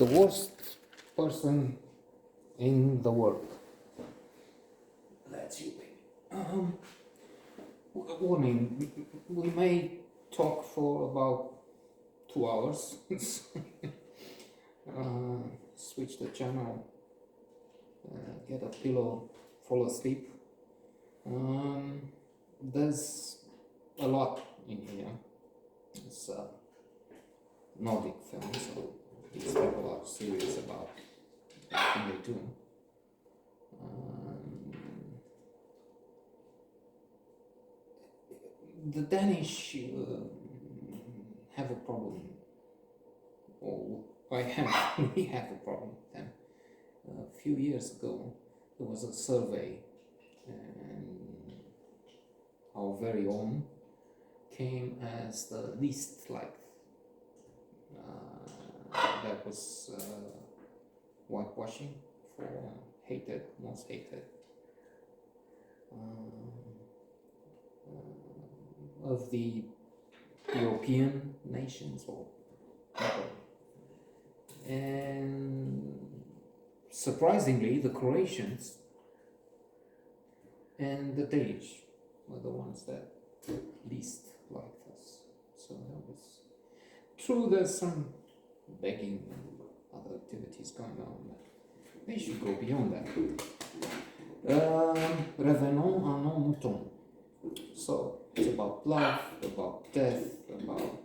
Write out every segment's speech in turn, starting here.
the worst person in the world. That's you, baby. Warning, we may talk for about 2 hours. Switch the channel, get a pillow, fall asleep. There's a lot in here. It's a Nordic film, so these people are serious about everything they do. The Danish have a problem, or we have a problem with them. A few years ago, there was a survey, and our very own came as the least liked. That was whitewashing for hated, most hated of the European nations or people. And surprisingly, the Croatians and the Danish were the ones that least liked us. So that was true. There's some begging and other activities going on, but they should go beyond that. Revenons à nos moutons. So it's about love, about death, about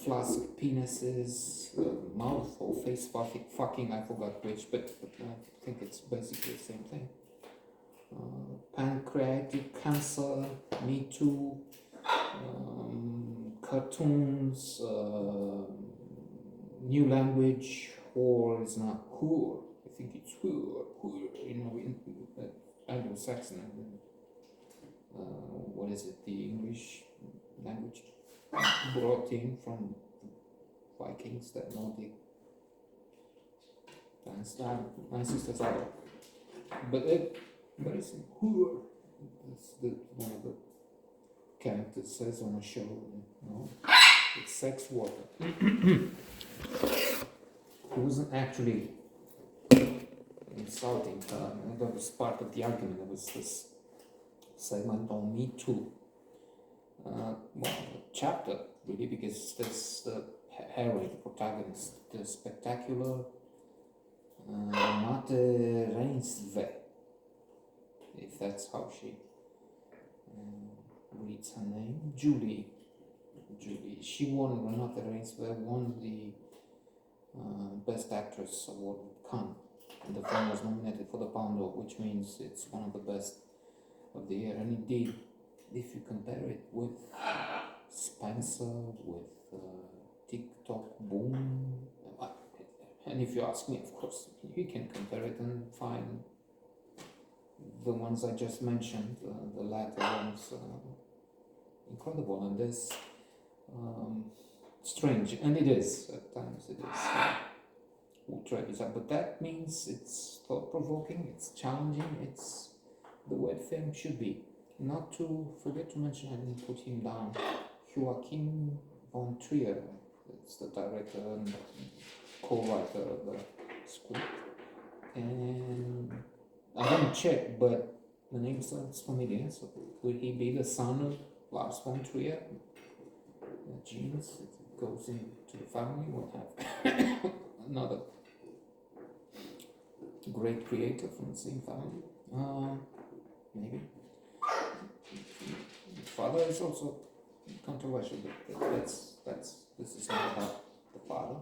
flask penises, mouth or face fucking, I forgot which, but I think it's basically the same thing. Pancreatic cancer, Me Too, cartoons, new language, whore is not whore, I think it's whore, in Anglo-Saxon. What is it, the English language brought in from the Vikings, that Nordic. My sister's out. But it's whore. That's one of the characters says on a show. It's sex water. It wasn't actually insulting her. That was part of the argument. There was this segment on Me Too. Chapter, really, because there's the heroine, the protagonist, the spectacular Mette Reinsve, if that's how she reads her name. Julie. She won, Renate Reinsve won the Best Actress award at Cannes. And the film was nominated for the Palme d'Or, which means it's one of the best of the year. And indeed, if you compare it with Spencer, with TikTok Boom, and if you ask me, of course, you can compare it and find the ones I just mentioned, the latter ones, incredible. And this strange, and it is at times, it is ultra bizarre, but that means it's thought-provoking, it's challenging, it's the way film should be. Not to forget to mention, I didn't put him down, Joachim von Trier. It's the director and co-writer of the script. And I haven't checked, but the name sounds familiar. So would he be the son of Lars von Trier? The genes, it goes into the family. We'll have another great creator from the same family. Maybe. Father is also controversial, but this is not about the father,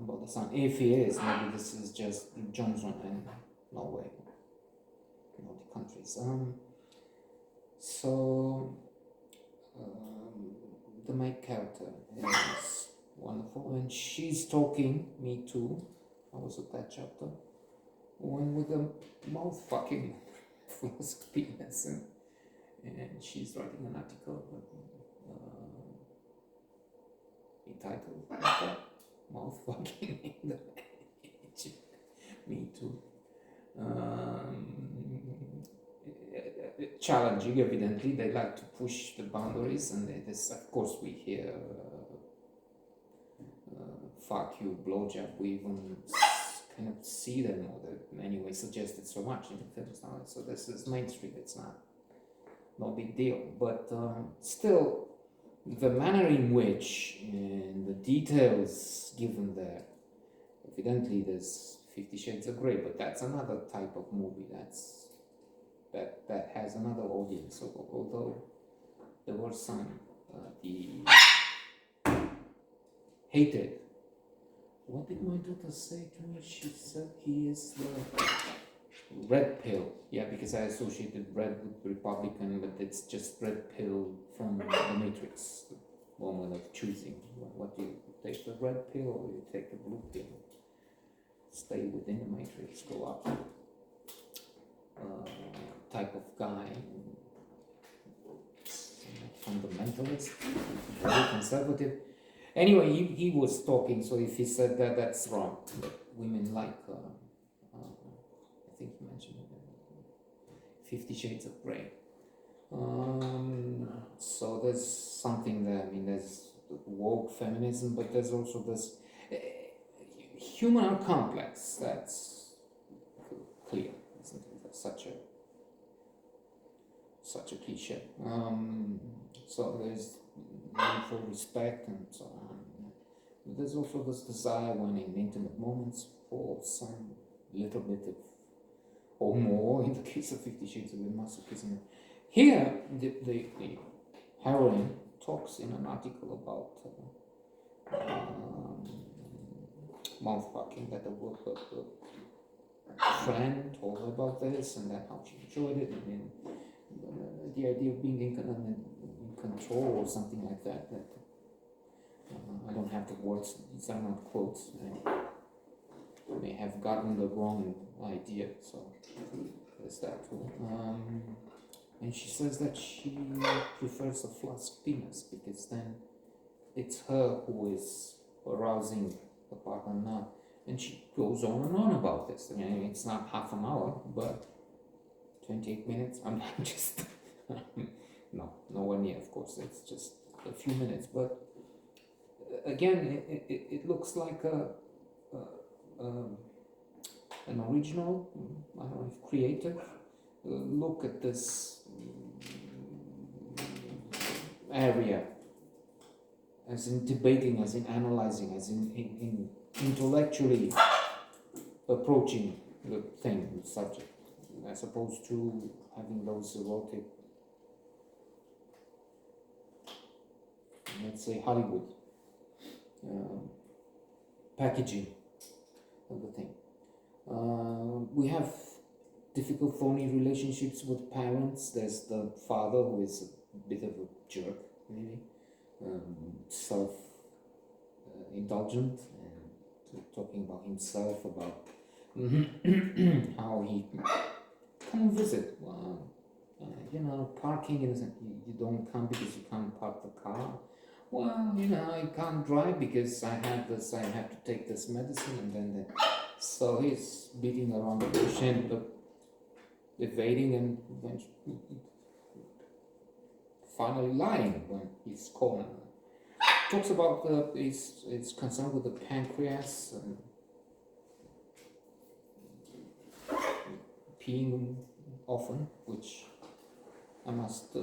about the son. If he is, maybe this is just Johnson and Norway, Nordic countries. The main character is wonderful, and she's talking Me Too. I was at that chapter when with the mouth fucking flask penis, and she's writing an article entitled "Mouth Fucking in the Me Too." Challenging, evidently. They like to push the boundaries, and this, of course, we hear fuck you blowjob. We even cannot see them, or they anyway suggested so much in the films now. So this is mainstream. It's not no big deal. But still, the manner in which and the details given there, evidently there's 50 Shades of Grey, but that's another type of movie. That has another audience. So although there were some the hated. What did my daughter say to me? She said he is the red pill. Yeah, because I associated red with Republican, but it's just red pill from the Matrix. The moment of choosing. What do you take, the red pill or you take the blue pill? Stay within the Matrix, go up. Type of guy, fundamentalist, very conservative. Anyway, he was talking, so if he said that, that's wrong. That women like, I think he mentioned 50 Shades of Grey. So there's something there. I mean, there's woke feminism, but there's also this human are complex. That's clear, isn't it? Such a cliche. So there's need for respect and so on. But there's also this desire, when in intimate moments, for some little bit of, or more, in the case of 50 Shades of Grey, masochism. Here, the heroine talks in an article about mouthfucking, that a friend told her about this, and then how she enjoyed it, and then the idea of being in control or something like that. I don't have the words, these are not quotes. I may have gotten the wrong idea, so there's that too. And she says that she prefers a flask penis because then it's her who is arousing the partner now. And she goes on and on about this. I mean, it's not half an hour, but 28 minutes. I'm just no, nowhere near. Of course, it's just a few minutes. But again, it looks like an original, I don't know if creative look at this area, as in debating, as in analyzing, as in intellectually approaching the thing, the subject, as opposed to having those erotic, let's say, Hollywood packaging of the thing. We have difficult, phony relationships with parents. There's the father who is a bit of a jerk, maybe, self-indulgent, and talking about himself, about how he come visit. Parking isn't. You don't come because you can't park the car. Well, I can't drive because I have this. I have to take this medicine, and then so he's beating around the bush and evading, and finally lying when he's cornered. Talks about is concerned with the pancreas and peeing often, which I must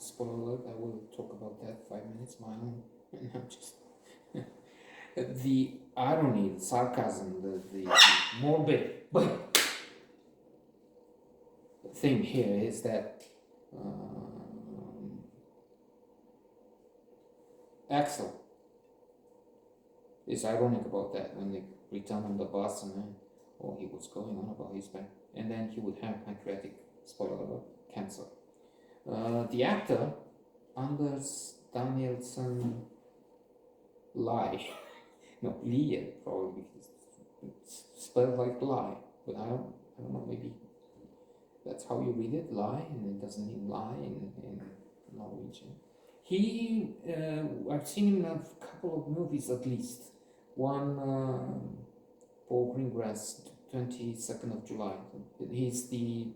spoiler alert. I will talk about that 5 minutes. My own, and I'm just the irony, the sarcasm, the morbid thing here is that Axel is ironic about that when they return on the bus, and then, he was going on about his back, and then he would have pancreatic, spoiler alert, cancer. The actor, Anders Danielsson Lie, no, Lie, probably, because it's spelled like lie, but I don't know, maybe that's how you read it, lie, and it doesn't mean lie in Norwegian. He, I've seen him in a couple of movies at least. One, Paul Greengrass, 22nd of July. He's the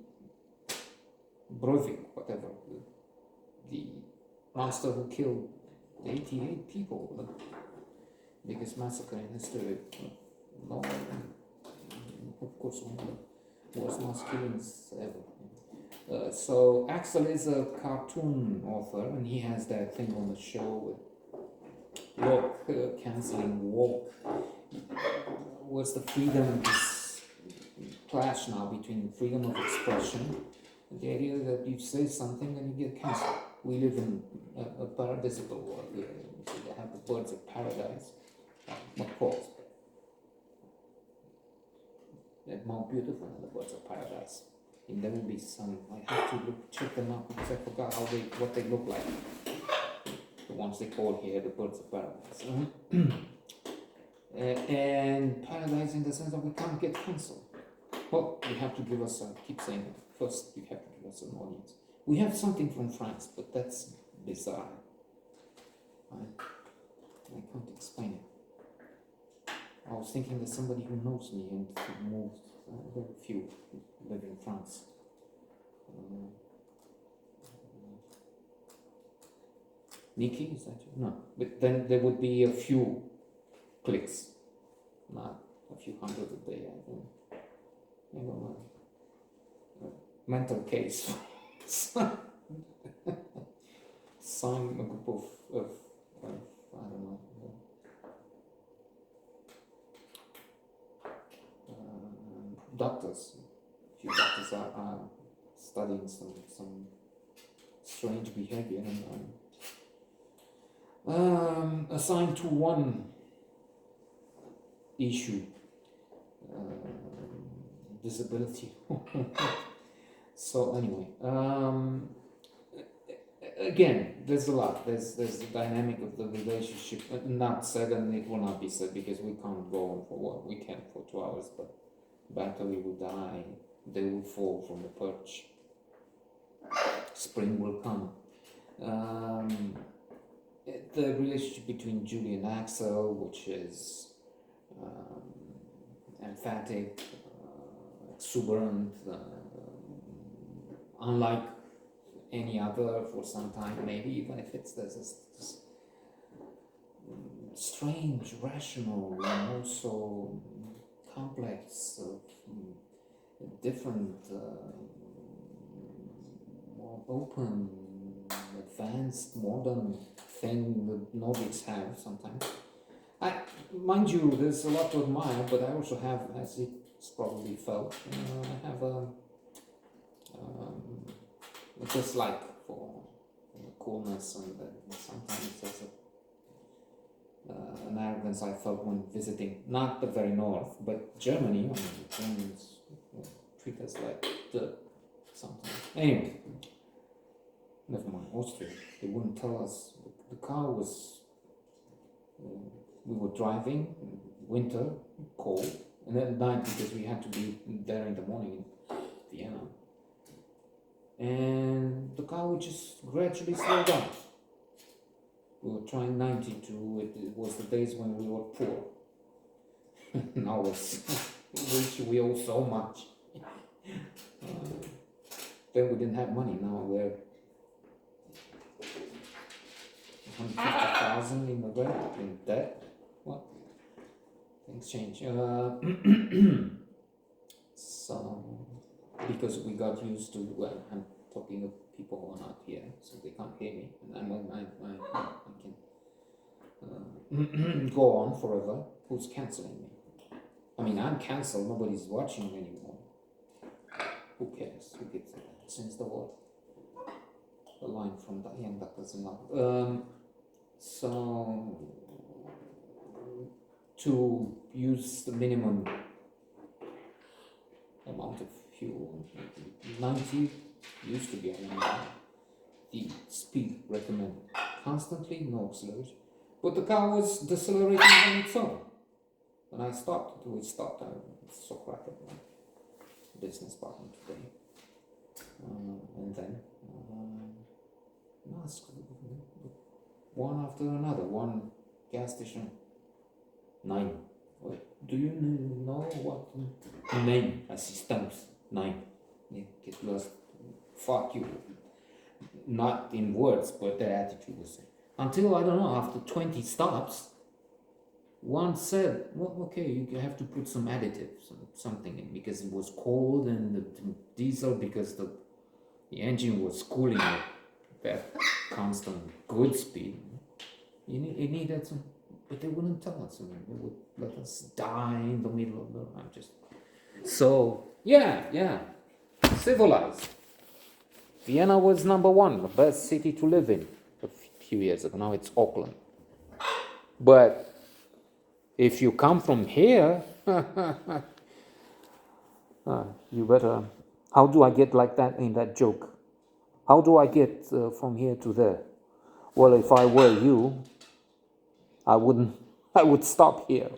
Breivik, whatever, the monster who killed 88 people. biggest massacre in history. No, of course, one of the worst mass killings ever. So Axel is a cartoon author, and he has that thing on the show with walk, canceling walk. Where's the freedom, this clash now between freedom of expression and the idea that you say something and you get cancelled. We live in a paradisical world here. So they have the birds of paradise, of course. They're more beautiful than the birds of paradise. And there will be some, I have to check them out because I forgot what they look like. The ones they call here the birds of paradise. And paradise in the sense that we can't get cancelled. Well, you have to give us, I keep saying it, first you have to give us an audience. We have something from France, but that's bizarre. I can't explain it. I was thinking that somebody who knows me and who moved, very few live in France. Nikki, is that you? No, but then there would be a few clicks, not a few hundred a day, I think. You know, mental case. Sign a group of I don't know, doctors. A few doctors are studying some strange behavior and assigned to one issue, disability. So anyway, again, there's a lot. There's the dynamic of the relationship. Not said, and it will not be said because we can't go on for what we can for 2 hours. But battery will die. They will fall from the perch. Spring will come. The relationship between Julie and Axel, which is emphatic, exuberant, unlike any other for some time, maybe, even if there's this strange, rational, and also complex, different, more open, advanced, modern thing that Nordics have sometimes. Mind you, there's a lot to admire, but I also have, as it's probably felt, I have a dislike for coolness, and sometimes there's an arrogance I felt when visiting, not the very north, but Germany. I mean, the Germans treat us like dirt sometimes. Anyway, never mind, Austria. They wouldn't tell us. The car was, we were driving, winter, cold, and at night because we had to be there in the morning in Vienna. And the car would just gradually slow down. We were trying 92, it was the days when we were poor. Now it's rich, we owe so much. Then we didn't have money, now we're 150,000 in the red, in debt. What? Things change. So, because we got used to, well, I'm talking of people who are not here, so they can't hear me, and I can go on forever. Who's cancelling me? I mean, I'm cancelled, nobody's watching anymore. Who cares? Who gives it? Since the war. A line from Young Dr. Zinov. So, to use the minimum amount of fuel, 90 used to be a minimum. The speed recommended constantly, no acceleration. But the car was decelerating on its own. When I stopped, it stopped. I was so cracked at my business partner today. And then, one after another, one gas station, 9. Do you know what name assistance 9? Get lost. Fuck you. Not in words, but their attitude was. Until, I don't know, after 20 stops, one said, well, okay, you have to put some additives, something in, because it was cold, and the diesel, because the engine was cooling at that constant good speed. It needed some, but they wouldn't tell us. I mean, they would let us die in the middle of the. I'm just. So yeah, civilized. Vienna was number one, the best city to live in a few years ago. Now it's Auckland. But if you come from here, you better. How do I get like that in that joke? How do I get from here to there? Well, if I were you, I wouldn't. I would stop here.